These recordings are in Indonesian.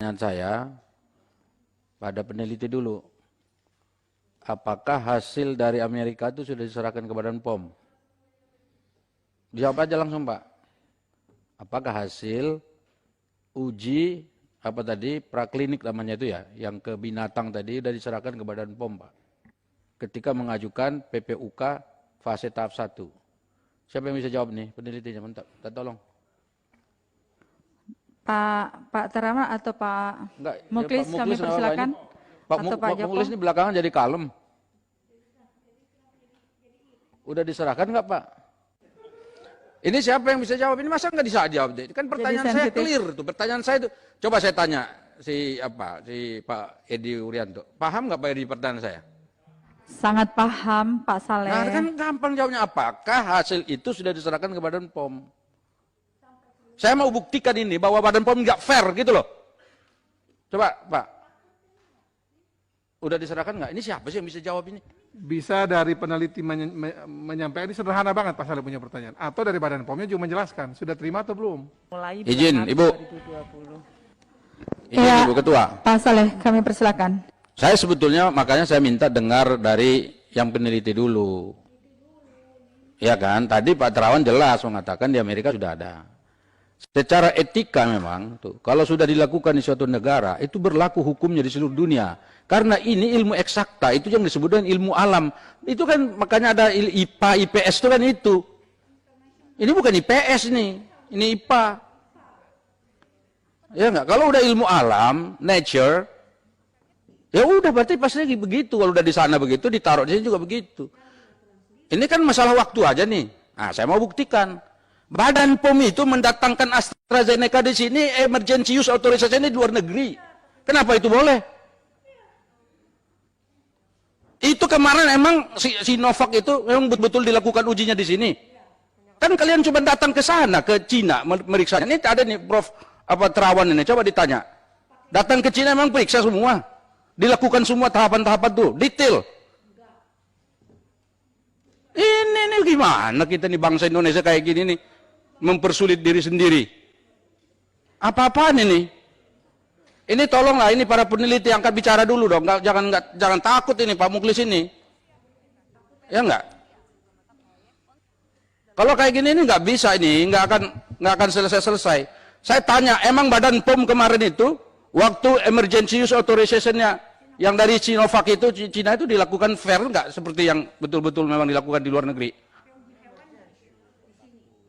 pertanyaan saya pada peneliti dulu. Apakah hasil dari Amerika itu sudah diserahkan ke Badan POM? Jawab aja langsung, Pak. Apakah hasil uji apa tadi praklinik namanya itu ya, yang ke binatang tadi sudah diserahkan ke Badan POM, Pak? Ketika mengajukan PPUK fase tahap 1. Siapa yang bisa jawab nih? Penelitinya, mantap. Tolong. Pak Terawan atau Pak Enggak, Muklis, ya, Pak kami persilakan. Pak Muklis ini belakangan jadi kalem. Udah diserahkan nggak, Pak? Ini siapa yang bisa jawab? Ini masa nggak bisa jawab? Kan pertanyaan saya clear tuh. Pertanyaan saya itu. Coba saya tanya si Pak Edi Wuryanto. Paham nggak Pak Edi pertanyaan saya? Sangat paham, Pak Saleh. Nah, kan gampang jawabnya. Apakah hasil itu sudah diserahkan ke Badan POM? Saya mau buktikan ini bahwa Badan POM nggak fair gitu loh. Coba, Pak. Udah diserahkan nggak? Ini siapa sih yang bisa jawab ini? Bisa dari peneliti menyampaikan, ini sederhana banget Pak Saleh punya pertanyaan. Atau dari Badan POM-nya juga menjelaskan, sudah terima atau belum? Mulai izin, Ibu. 2020. Izin, ya, Ibu Ketua. Pak Saleh, kami persilakan. Saya sebetulnya makanya saya minta dengar dari yang peneliti dulu. Ya kan, tadi Pak Terawan jelas mengatakan di Amerika sudah ada. Secara etika memang, tuh, kalau sudah dilakukan di suatu negara, itu berlaku hukumnya di seluruh dunia. Karena ini ilmu eksakta, itu yang disebut dengan ilmu alam. Itu kan makanya ada IPA, IPS itu kan itu. Ini bukan IPS nih, ini IPA. Ya enggak, kalau udah ilmu alam, nature, ya udah berarti pasti begitu. Kalau udah di sana begitu, ditaruh di sini juga begitu. Ini kan masalah waktu aja nih. Nah, saya mau buktikan. Badan POM itu mendatangkan AstraZeneca di sini, emergency use authorization di luar negeri. Kenapa itu boleh? Itu kemarin emang Sinovac itu memang betul-betul dilakukan ujinya di sini. Kan kalian cuma datang ke sana, ke Cina, meriksa. Ini ada nih Prof. Terawan ini, coba ditanya. Datang ke Cina memang periksa semua. Dilakukan semua tahapan-tahapan tuh, detail. Ini gimana kita nih bangsa Indonesia kayak gini nih, mempersulit diri sendiri. Apa-apaan ini? Ini tolonglah, ini para peneliti angkat bicara dulu dong, jangan takut ini Pak Muklis ini. Ya enggak? Kalau kayak gini ini nggak bisa ini, nggak akan selesai. Saya tanya, emang Badan POM kemarin itu waktu emergency use authorization-nya yang dari Sinovac itu, Cina itu dilakukan fair nggak seperti yang betul-betul memang dilakukan di luar negeri?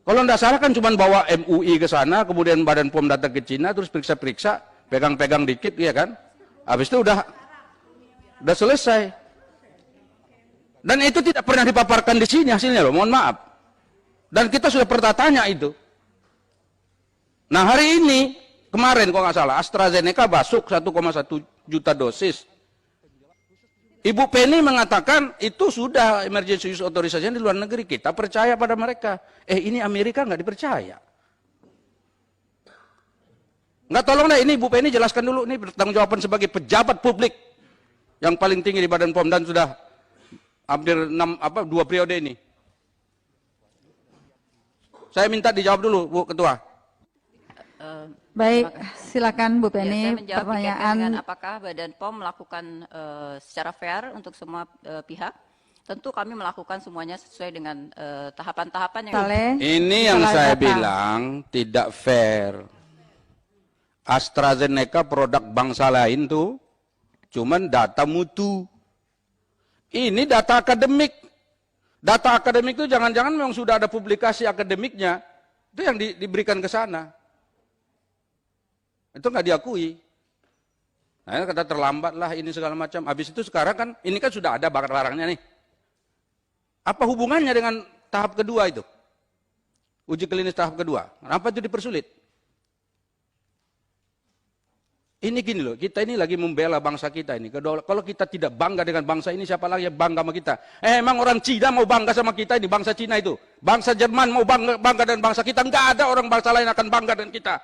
Kalau nggak salah kan cuma bawa MUI ke sana, kemudian Badan POM datang ke Cina, terus periksa-periksa, pegang-pegang dikit, ya kan? Habis itu udah selesai. Dan itu tidak pernah dipaparkan di sini hasilnya loh, mohon maaf. Dan kita sudah pernah tanya itu. Nah hari ini, kemarin kalau nggak salah, AstraZeneca masuk 1,1 juta dosis. Ibu Penny mengatakan itu sudah emergency use authorization di luar negeri. Kita percaya pada mereka. Ini Amerika nggak dipercaya. Nggak, tolong deh, ini Ibu Penny jelaskan dulu. Ini pertanggungjawaban sebagai pejabat publik yang paling tinggi di Badan POM dan sudah hampir 2 periode ini. Saya minta dijawab dulu, Bu Ketua. Baik, silakan Bu Penny. Ya, saya pertanyaan dengan apakah Badan POM melakukan secara fair untuk semua pihak? Tentu kami melakukan semuanya sesuai dengan tahapan-tahapan yang. Ini yang saya bilang tidak fair. AstraZeneca produk bangsa lain tuh cuman data mutu. Ini data akademik. Data akademik itu jangan-jangan memang sudah ada publikasi akademiknya. Itu yang diberikan ke sana. Itu nggak diakui. Nah, kata terlambat lah ini segala macam. Habis itu sekarang kan, ini kan sudah ada barang-barangnya nih. Apa hubungannya dengan tahap kedua itu? Uji klinis tahap kedua. Kenapa itu dipersulit? Ini gini loh, kita ini lagi membela bangsa kita ini. Kalau kita tidak bangga dengan bangsa ini, siapa lagi yang bangga sama kita? Emang orang Cina mau bangga sama kita ini, bangsa Cina itu. Bangsa Jerman mau bangga dengan bangsa kita. Enggak ada orang bangsa lain akan bangga dengan kita.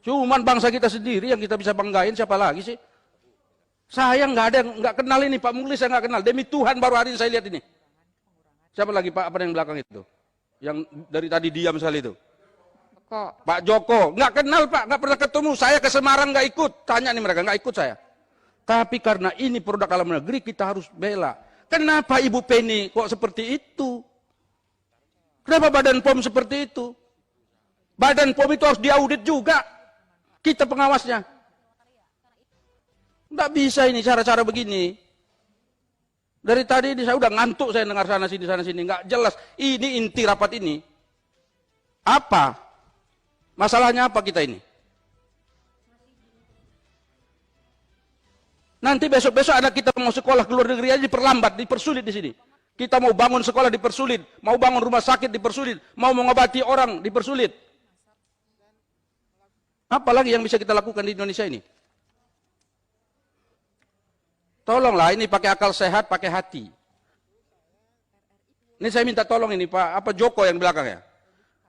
Cuman bangsa kita sendiri yang kita bisa banggain, siapa lagi sih? Saya nggak kenal ini Pak Muklis, saya nggak kenal. Demi Tuhan baru hari ini saya lihat ini. Siapa lagi Pak, apa yang belakang itu? Yang dari tadi diam sekali itu. Pak Joko, nggak kenal Pak, nggak pernah ketemu. Saya ke Semarang nggak ikut. Tanya nih mereka, nggak ikut saya. Tapi karena ini produk dalam negeri kita harus bela. Kenapa Ibu Penny kok seperti itu? Kenapa Badan POM seperti itu? Badan POM itu harus diaudit juga. Kita pengawasnya. Nggak bisa ini cara-cara begini. Dari tadi ini saya udah ngantuk saya dengar sana sini. Nggak jelas. Ini inti rapat ini. Apa? Masalahnya apa kita ini? Nanti besok-besok anak kita mau sekolah ke luar negeri aja diperlambat, dipersulit di sini. Kita mau bangun sekolah dipersulit, mau bangun rumah sakit dipersulit, mau mengobati orang dipersulit. Apalagi yang bisa kita lakukan di Indonesia ini? Tolonglah ini pakai akal sehat, pakai hati. Ini saya minta tolong ini Pak Joko yang belakang ya.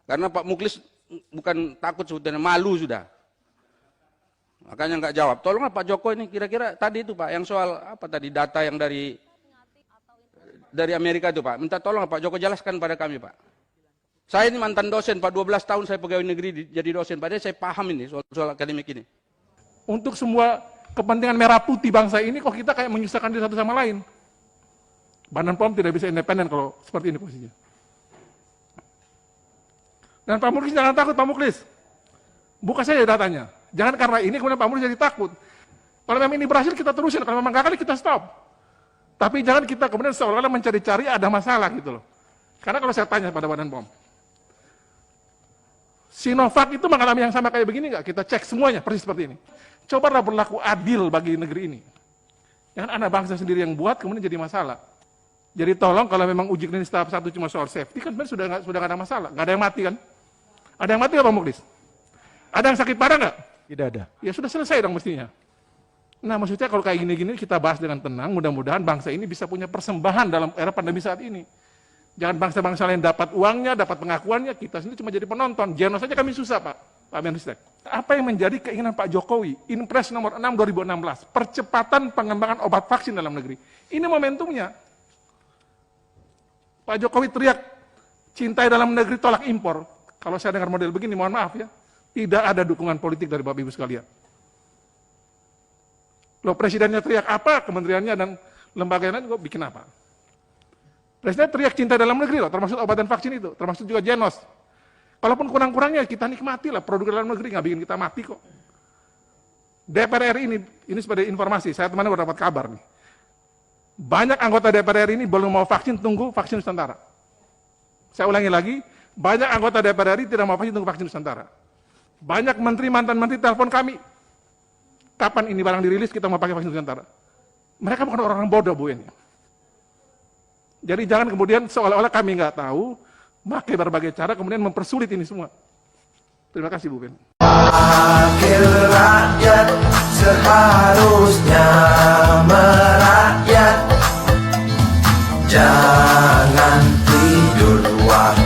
Karena Pak Muklis bukan takut sebetulnya, malu sudah. Makanya nggak jawab. Tolonglah Pak Joko ini kira-kira tadi itu Pak, yang soal apa tadi data yang dari Amerika itu Pak. Minta tolong Pak Joko jelaskan pada kami Pak. Saya ini mantan dosen Pak, 12 tahun saya pegawai negeri jadi dosen. Padahal saya paham ini soal akademik ini. Untuk semua kepentingan merah putih bangsa ini kok kita kayak menyusahkan diri satu sama lain. Badan POM tidak bisa independen kalau seperti ini posisinya. Dan Pak Muklis jangan takut Pak Muklis. Buka saja datanya. Jangan karena ini kemudian Pak Muklis jadi takut. Kalau memang ini berhasil kita terusin, kalau memang gagal kita stop. Tapi jangan kita kemudian seolah-olah mencari-cari ada masalah gitu loh. Karena kalau saya tanya pada Badan POM, Sinovac itu mengalami yang sama kayak begini nggak? Kita cek semuanya persis seperti ini. Cobalah berlaku adil bagi negeri ini. Jangan anak bangsa sendiri yang buat kemudian jadi masalah. Jadi tolong kalau memang uji klinis tahap 1 cuma soal safety kan sebenarnya sudah nggak ada masalah, nggak ada yang mati kan? Ada yang mati nggak Pak Muklis? Ada yang sakit parah nggak? Tidak ada. Ya sudah selesai dong mestinya. Nah maksudnya kalau kayak gini-gini kita bahas dengan tenang, mudah-mudahan bangsa ini bisa punya persembahan dalam era pandemi saat ini. Jangan bangsa-bangsa lain dapat uangnya, dapat pengakuannya, kita sendiri cuma jadi penonton. Genos saja kami susah Pak Menristek. Apa yang menjadi keinginan Pak Jokowi? Inpres nomor 6 2016, percepatan pengembangan obat vaksin dalam negeri. Ini momentumnya. Pak Jokowi teriak, cintai dalam negeri, tolak impor. Kalau saya dengar model begini, mohon maaf ya, tidak ada dukungan politik dari Bapak Ibu sekalian. Loh presidennya teriak apa, kementeriannya dan lembaga lain juga bikin apa? Presiden teriak cinta dalam negeri loh, termasuk obat dan vaksin itu, termasuk juga Genos. Kalaupun kurang-kurangnya kita nikmati lah, produk dalam negeri nggak bikin kita mati kok. DPR RI ini sebagai informasi, saya teman baru dapat kabar nih. Banyak anggota DPR RI ini belum mau vaksin, tunggu vaksin Nusantara. Saya ulangi lagi, banyak anggota DPR RI tidak mau vaksin, tunggu vaksin Nusantara. Banyak menteri, mantan menteri telepon kami. Kapan ini barang dirilis kita mau pakai vaksin Nusantara? Mereka bukan orang-orang bodoh Bu ini. Jadi jangan kemudian seolah-olah kami nggak tahu, pakai berbagai cara kemudian mempersulit ini semua. Terima kasih Bu Ben. Wakil rakyat seharusnya merakyat. Jangan tidur wakil